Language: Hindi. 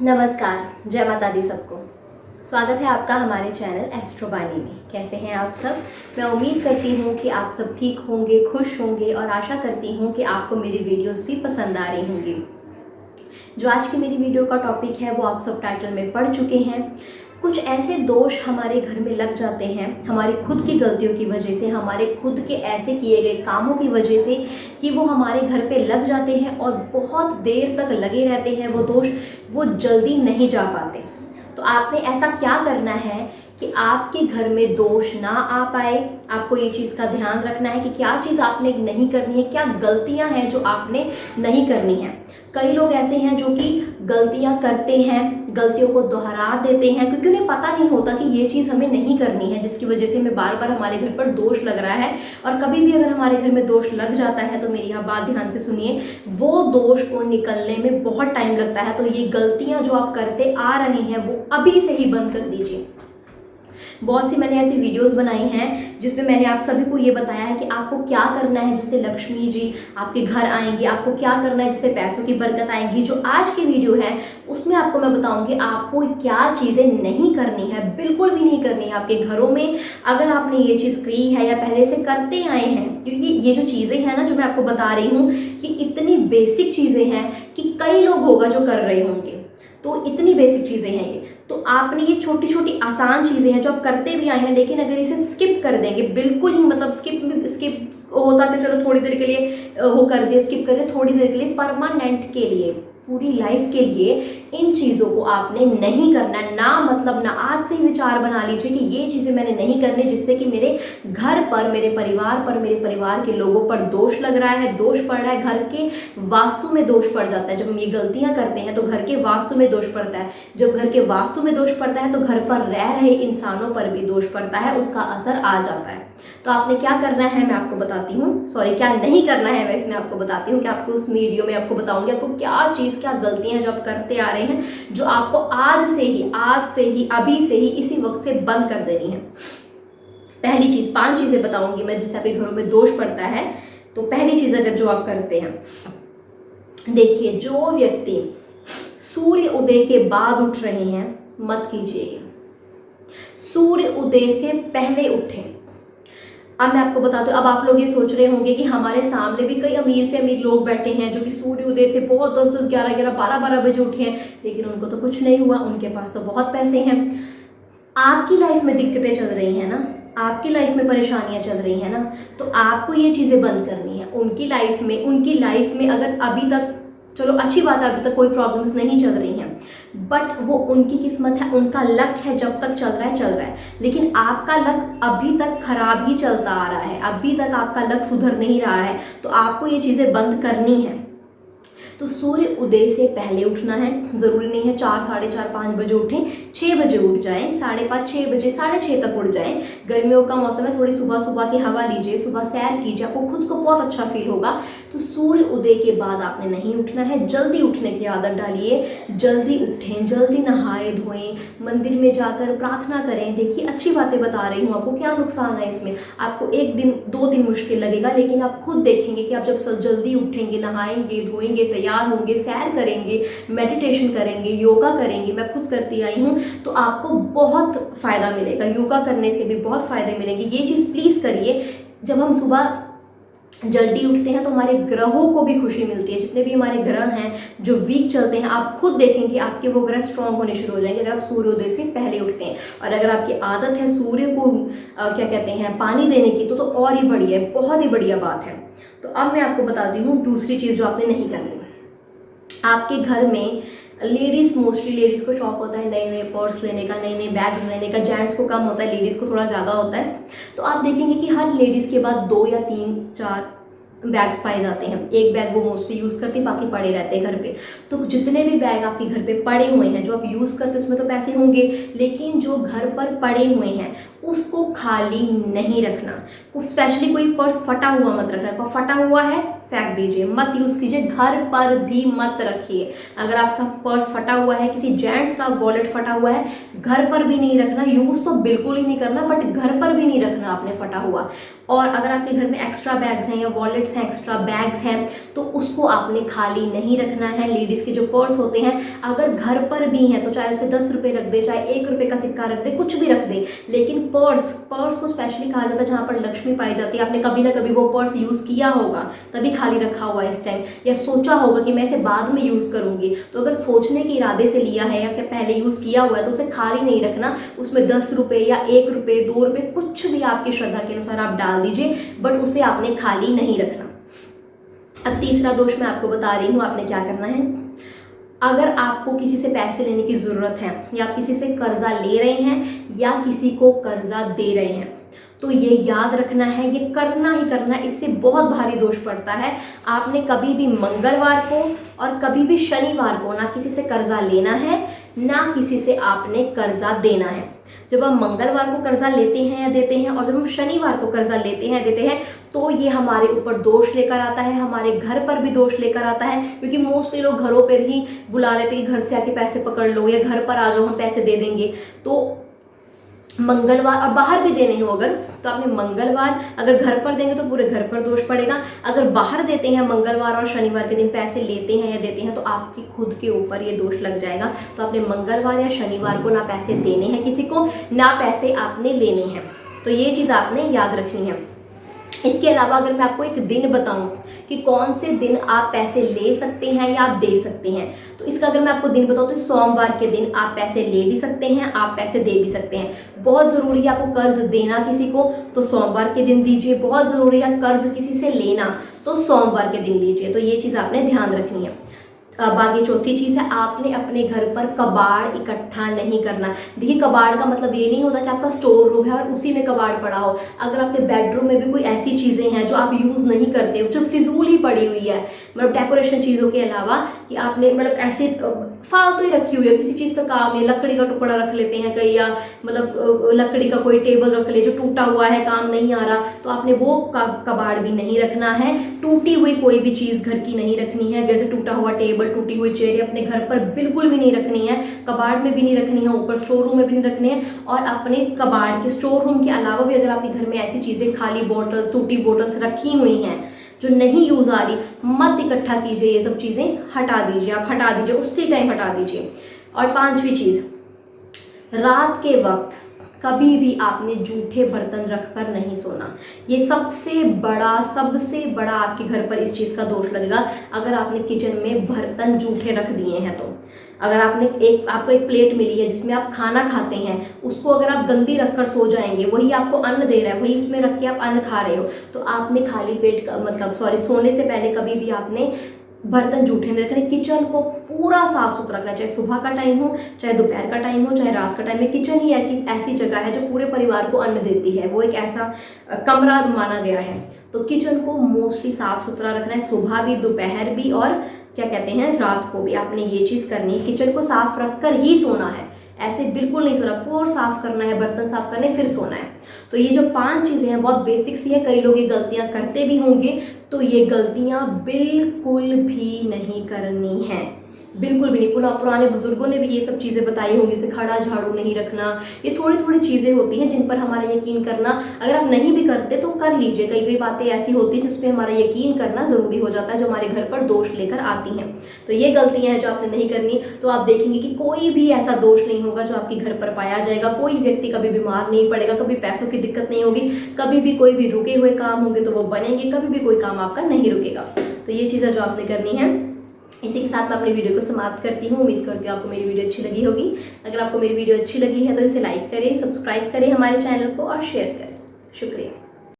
नमस्कार, जय माता दी सबको। स्वागत है आपका हमारे चैनल एस्ट्रो बानी में। कैसे हैं आप सब? मैं उम्मीद करती हूँ कि आप सब ठीक होंगे, खुश होंगे और आशा करती हूँ कि आपको मेरी वीडियोस भी पसंद आ रही होंगी। जो आज की मेरी वीडियो का टॉपिक है वो आप सब टाइटल में पढ़ चुके हैं। कुछ ऐसे दोष हमारे घर में लग जाते हैं हमारी खुद की गलतियों की वजह से, हमारे खुद के ऐसे किए गए कामों की वजह से कि वो हमारे घर पे लग जाते हैं और बहुत देर तक लगे रहते हैं वो दोष, वो जल्दी नहीं जा पाते। तो आपने ऐसा क्या करना है कि आपके घर में दोष ना आ पाए। आपको ये चीज़ का ध्यान रखना है कि क्या चीज़ आपने नहीं करनी है, क्या गलतियां हैं जो आपने नहीं करनी है। कई लोग ऐसे हैं जो कि गलतियां करते हैं, गलतियों को दोहरा देते हैं क्योंकि उन्हें पता नहीं होता कि ये चीज़ हमें नहीं करनी है, जिसकी वजह से हमें बार बार हमारे घर पर दोष लग रहा है। और कभी भी अगर हमारे घर में दोष लग जाता है तो मेरी यहाँ बात ध्यान से सुनिए, वो दोष को निकलने में बहुत टाइम लगता है। तो ये गलतियां जो आप करते आ रहे हैं वो अभी से ही बंद कर दीजिए। बहुत सी मैंने ऐसी वीडियोस बनाई हैं जिसमें मैंने आप सभी को ये बताया है कि आपको क्या करना है जिससे लक्ष्मी जी आपके घर आएंगी, आपको क्या करना है जिससे पैसों की बरकत आएंगी। जो आज की वीडियो है उसमें आपको मैं बताऊंगी आपको क्या चीज़ें नहीं करनी है, बिल्कुल भी नहीं करनी है आपके घरों में। अगर आपने ये चीज़ की है या पहले से करते आए हैं, क्योंकि ये जो चीज़ें हैं ना जो मैं आपको बता रही हूँ कि इतनी बेसिक चीज़ें हैं कि कई लोग होगा जो कर रहे होंगे। तो इतनी बेसिक चीज़ें हैं ये, तो आपने ये छोटी छोटी आसान चीज़ें हैं जो आप करते भी आए हैं, लेकिन अगर इसे स्किप कर देंगे बिल्कुल ही, मतलब स्किप होता कि चलो थोड़ी देर के लिए वो कर दिया, स्किप कर दिया थोड़ी देर के लिए, परमानेंट के लिए, पूरी लाइफ के लिए इन चीज़ों को आपने नहीं करना ना। मतलब ना आज से ही विचार बना लीजिए कि ये चीज़ें मैंने नहीं करनी जिससे कि मेरे घर पर, मेरे परिवार पर, मेरे परिवार के लोगों पर दोष लग रहा है, दोष पड़ रहा है, घर के वास्तु में दोष पड़ जाता है। जब हम ये गलतियां करते हैं तो घर के वास्तु में दोष पड़ता है। जब घर के वास्तु में दोष पड़ता है तो घर पर रह रहे इंसानों पर भी दोष पड़ता है, उसका असर आ जाता है। तो आपने क्या करना है मैं आपको बताती हूँ, सॉरी क्या नहीं करना है मैं इसमें आपको बताती हूँ कि आपको उस वीडियो में आपको बताऊंगी आपको क्या चीज़, क्या गलतियां हैं जो आप करते आ रहे हैं जो आपको आज से ही अभी से ही इसी वक्त से बंद कर देनी है। पहली चीज़, 5 चीज़ें बताऊंगी मैं जिससे आपके घरों में दोष पड़ता है। तो पहली चीज़ अगर जो आप करते हैं, देखिए जो व्यक्ति सूर्य उदय के बाद उठ रहे हैं मत कीजिए। सूर्य उदय से पहले उठें। अब मैं आपको बताती हूँ, अब आप लोग ये सोच रहे होंगे कि हमारे सामने भी कई अमीर से अमीर लोग बैठे हैं जो कि सूर्य उदय से बहुत 10-10, 11-11, 12-12 बजे उठे हैं, लेकिन उनको तो कुछ नहीं हुआ, उनके पास तो बहुत पैसे हैं। आपकी लाइफ में दिक्कतें चल रही हैं ना, आपकी लाइफ में परेशानियां चल रही हैं ना, तो आपको ये चीज़ें बंद करनी है। उनकी लाइफ में अगर अभी तक, चलो अच्छी बात है अभी तक कोई प्रॉब्लम्स नहीं चल रही हैं, बट वो उनकी किस्मत है, उनका लक है, जब तक चल रहा है चल रहा है। लेकिन आपका लक अभी तक खराब ही चलता आ रहा है, अभी तक आपका लक सुधर नहीं रहा है, तो आपको ये चीज़ें बंद करनी है। तो सूर्य उदय से पहले उठना है। ज़रूरी नहीं है 4, 4:30, 5 बजे उठें, 6 बजे उठ जाएं, 5:30, 6 बजे, 6:30 तक उठ जाएं। गर्मियों का मौसम है, थोड़ी सुबह सुबह की हवा लीजिए, सुबह सैर कीजिए, आपको खुद को बहुत अच्छा फील होगा। तो सूर्य उदय के बाद आपने नहीं उठना है, जल्दी उठने की आदत डालिए, जल्दी उठें, जल्दी नहाए धोएं, मंदिर में जाकर प्रार्थना करें। देखिए अच्छी बातें बता रही हूँ आपको, क्या नुकसान है इसमें। आपको 1 दिन 2 दिन मुश्किल लगेगा, लेकिन आप खुद देखेंगे कि आप जब जल्दी उठेंगे, नहाएंगे धोएंगे, तैयार होंगे, सैर करेंगे, मेडिटेशन करेंगे, योगा करेंगे, मैं खुद करती आई हूँ, तो आपको बहुत फ़ायदा मिलेगा। योगा करने से भी बहुत फ़ायदे मिलेंगे। ये चीज़ प्लीज़ करिए। जब हम सुबह जल्दी उठते हैं तो हमारे ग्रहों को भी खुशी मिलती है। जितने भी हमारे ग्रह हैं जो वीक चलते हैं, आप खुद देखेंगे आपके वो ग्रह स्ट्रांग होने शुरू हो जाएंगे अगर आप सूर्योदय से पहले उठते हैं। और अगर आपकी आदत है सूर्य को क्या कहते हैं पानी देने की, तो और ही बढ़िया है, बहुत ही बढ़िया बात है। तो अब मैं आपको बताती हूँ दूसरी चीज़ जो आपने नहीं करनी। आपके घर में मोस्टली लेडीज़ को शौक होता है नए नए पर्स लेने का, नए नए बैग्स लेने का। जेंट्स को कम होता है, लेडीज़ को थोड़ा ज़्यादा होता है। तो आप देखेंगे कि हर लेडीज़ के बाद 2 या 3, 4 बैग्स पाए जाते हैं। एक बैग वो मोस्टली यूज़ करती है, बाकी पड़े रहते हैं घर पे। तो जितने भी बैग आपके घर पे पड़े हुए हैं जो आप यूज़ करते हैं उसमें तो पैसे होंगे, लेकिन जो घर पर पड़े हुए हैं उसको खाली नहीं रखना। स्पेशली कोई पर्स फटा हुआ मत रखना। कोई फटा हुआ है फेंक दीजिए, मत यूज़ कीजिए, घर पर भी मत रखिए। अगर आपका पर्स फटा हुआ है, किसी जेंट्स का वॉलेट फटा हुआ है, घर पर भी नहीं रखना। यूज़ तो बिल्कुल ही नहीं करना, बट घर पर भी नहीं रखना आपने फटा हुआ। और अगर आपके घर में एक्स्ट्रा बैग्स हैं या वॉलेट्स हैं, एक्स्ट्रा बैग्स हैं, तो उसको आपने खाली नहीं रखना है। लेडीज़ के जो पर्स होते हैं, अगर घर पर भी हैं तो चाहे उसे 10 रुपये रख दे, चाहे 1 रुपये का सिक्का रख दे, कुछ भी रख दे, लेकिन पर्स को स्पेशली कहा जाता है जहाँ पर लक्ष्मी पाई जाती है। आपने कभी ना कभी वो पर्स यूज़ किया होगा, तभी खाली रखा हुआ इस टाइम, या सोचा होगा कि मैं इसे बाद में यूज़ करूँगी। तो अगर सोचने के इरादे से लिया है या कि पहले यूज़ किया हुआ है, तो उसे खाली नहीं रखना। उसमें 10 रुपये या 1 रुपये 2 रुपये कुछ भी आपकी श्रद्धा के अनुसार आप डाल दीजिए, बट उसे आपने खाली नहीं रखना। अब तीसरा दोष मैं आपको बता रही हूँ, आपने क्या करना है। अगर आपको किसी से पैसे लेने की ज़रूरत है, या आप किसी से कर्जा ले रहे हैं या किसी को कर्जा दे रहे हैं, तो ये याद रखना है, ये करना ही करना है। इससे बहुत भारी दोष पड़ता है। आपने कभी भी मंगलवार को और कभी भी शनिवार को ना किसी से कर्जा लेना है, ना किसी से आपने कर्जा देना है। जब हम मंगलवार को कर्जा लेते हैं या देते हैं, और जब हम शनिवार को कर्जा लेते हैं देते हैं, तो ये हमारे ऊपर दोष लेकर आता है, हमारे घर पर भी दोष लेकर आता है। क्योंकि मोस्टली लोग घरों पर ही बुला लेते हैं कि घर से आके पैसे पकड़ लो, या घर पर आ जाओ हम पैसे दे देंगे। तो मंगलवार, और बाहर भी देने हो अगर, तो आपने मंगलवार अगर घर पर देंगे तो पूरे घर पर दोष पड़ेगा। अगर बाहर देते हैं मंगलवार और शनिवार के दिन पैसे लेते हैं या देते हैं, तो आपकी खुद के ऊपर ये दोष लग जाएगा। तो आपने मंगलवार या शनिवार को ना पैसे देने हैं किसी को, ना पैसे आपने लेने हैं। तो ये चीज़ आपने याद रखनी है। इसके अलावा अगर मैं आपको एक दिन बताऊं कि कौन से दिन आप पैसे ले सकते हैं या आप दे सकते हैं, तो इसका अगर मैं आपको दिन बताऊं तो सोमवार के दिन आप पैसे ले भी सकते हैं, आप पैसे दे भी सकते हैं। बहुत ज़रूरी है आपको कर्ज देना किसी को, तो सोमवार के दिन दीजिए। बहुत ज़रूरी है कर्ज किसी से लेना, तो सोमवार के दिन लीजिए। तो ये चीज़ आपने ध्यान रखनी है। बाकी चौथी चीज़ है, आपने अपने घर पर कबाड़ इकट्ठा नहीं करना। देखिए, कबाड़ का मतलब ये नहीं होता कि आपका स्टोर रूम है और उसी में कबाड़ पड़ा हो। अगर आपके बेडरूम में भी कोई ऐसी चीज़ें हैं जो आप यूज़ नहीं करते, जो फिजूल ही पड़ी हुई है, मतलब डेकोरेशन चीज़ों के अलावा, कि आपने मतलब ऐसे फालतू ही रखी हुई है, किसी चीज़ का काम नहीं, लकड़ी का टुकड़ा रख लेते हैं कहीं, या मतलब लकड़ी का कोई टेबल रख ले जो टूटा हुआ है, काम नहीं आ रहा, तो आपने वो कबाड़ भी नहीं रखना है। टूटी हुई कोई भी चीज़ घर की नहीं रखनी है, जैसे टूटा हुआ टेबल, टूटी हुई चेयर अपने घर पर बिल्कुल भी नहीं रखनी है, कबाड़ में भी नहीं रखनी है, ऊपर स्टोर रूम में भी नहीं रखनी है। और अपने कबाड़ के स्टोर रूम के अलावा भी अगर आपके घर में ऐसी चीज़ें, खाली बॉटल्स, टूटी बॉटल्स रखी हुई हैं जो नहीं यूज़ आ रही, मत इकट्ठा कीजिए। ये सब चीज़ें हटा दीजिए, आप हटा दीजिए, उसी टाइम हटा दीजिए। और पांचवी चीज़, रात के वक्त कभी भी आपने जूठे बर्तन रखकर नहीं सोना। ये सबसे बड़ा आपके घर पर इस चीज़ का दोष लगेगा अगर आपने किचन में बर्तन जूठे रख दिए हैं। तो अगर आपको एक प्लेट मिली है जिसमें आप खाना खाते हैं, उसको अगर आप गंदी रखकर सो जाएंगे, वही आपको अन्न दे रहा है, वही इसमें रख के आप अन्न खा रहे हो, तो आपने खाली पेट सोने से पहले कभी भी आपने बर्तन जूठे नहीं रखने। किचन को पूरा साफ सुथरा रखना, चाहे सुबह का टाइम हो, चाहे दोपहर का टाइम हो, चाहे रात का टाइम है। किचन ही ऐसी जगह है जो पूरे परिवार को अन्न देती है, वो एक ऐसा कमरा माना गया है। तो किचन को मोस्टली साफ सुथरा रखना है, सुबह भी, दोपहर भी, और क्या कहते हैं, रात को भी आपने ये चीज़ करनी है। किचन को साफ रखकर ही सोना है, ऐसे बिल्कुल नहीं सोना, पूरा साफ करना है, बर्तन साफ करने फिर सोना है। तो ये जो 5 चीज़ें हैं बहुत बेसिक सी है, कई लोग ये गलतियां करते भी होंगे, तो ये गलतियां बिल्कुल भी नहीं करनी है, बिल्कुल भी नहीं। पुराने बुजुर्गों ने भी ये सब चीज़ें बताई होंगी, जैसे खड़ा झाड़ू नहीं रखना। ये थोड़ी थोड़ी चीज़ें होती हैं जिन पर हमारा यकीन करना, अगर आप नहीं भी करते तो कर लीजिए। कई बातें ऐसी होती हैं जिसपे हमारा यकीन करना ज़रूरी हो जाता है, जो हमारे घर पर दोष लेकर आती हैं। तो ये गलतियाँ हैं जो आपने नहीं करनी। तो आप देखेंगे कि कोई भी ऐसा दोष नहीं होगा जो आपके घर पर पाया जाएगा। कोई व्यक्ति कभी बीमार नहीं पड़ेगा, कभी पैसों की दिक्कत नहीं होगी, कभी भी कोई भी रुके हुए काम होंगे तो वो बनेंगे, कभी भी कोई काम आपका नहीं रुकेगा। तो ये चीज़ें जो आपने करनी है। इसी के साथ मैं अपनी वीडियो को समाप्त करती हूँ। उम्मीद करती हूँ आपको मेरी वीडियो अच्छी लगी होगी। अगर आपको मेरी वीडियो अच्छी लगी है तो इसे लाइक करें, सब्सक्राइब करें हमारे चैनल को और शेयर करें। शुक्रिया।